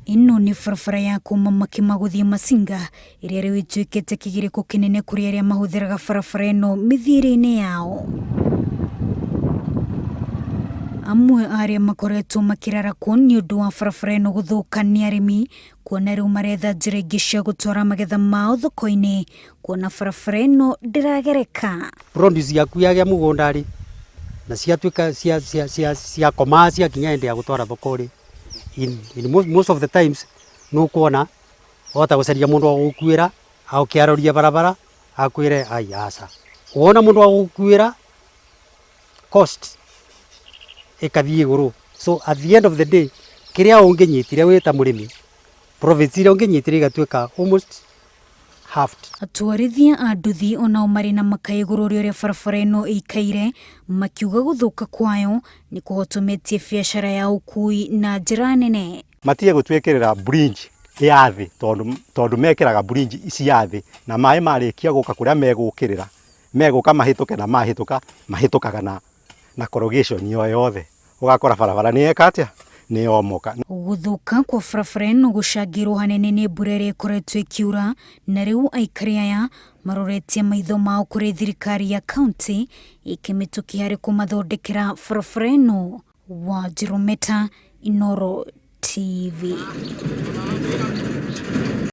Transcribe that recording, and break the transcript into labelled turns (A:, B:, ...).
A: Ino ni barabara ya kuma Makima-Masinga iria riu ituikite kigiriko kinene kuri aria mahuthiraga barabara ino mithiri-ini yao. Amwe aria makoretwo makirara ni undu wa barabara ino guthuka ni arimi, kuona riu maretha njira ingi cia gutwara magetha mao thoko-ini, kuona barabara ino ndiragereka.
B: Produce yaku yagia mugundari na ciatuika cia koma kinya ende ya gutwara thoko-ri. In most of the times no kuona ota gucaria mundu wa gukuira au kiaroria barabara akwire ai asa wona mundu wa gukuira cost ikathie iguru. So at the end of the day kiria unginyitire wita murimi profits iria unginyitire igatuika almost halved.
A: Atwarithia a nduthi onao mari na makaiguru ria barabara ino ikaire, makiuga guthuka kwayo ni kuhotometie biashara ya ukui na njira nene.
C: Matige gutwekirira bridge ya thi tondu mekiraga bridge isi ya thi na mai marikia guka kuria megukirira meguka mahituke na mahitukaga na corrugation yo yothe ugakora barabara ni ekatia ni omoka.
A: Guthuka kwa barabara ino gucangirwo hanene ni mbura iria ikoretwo ikiura, na riu aikari aya maroretie maitho mao kuri thirikari ya county ikimitukia hari kumathondekera barabara ino. Wa Jirometa, Inoro TV.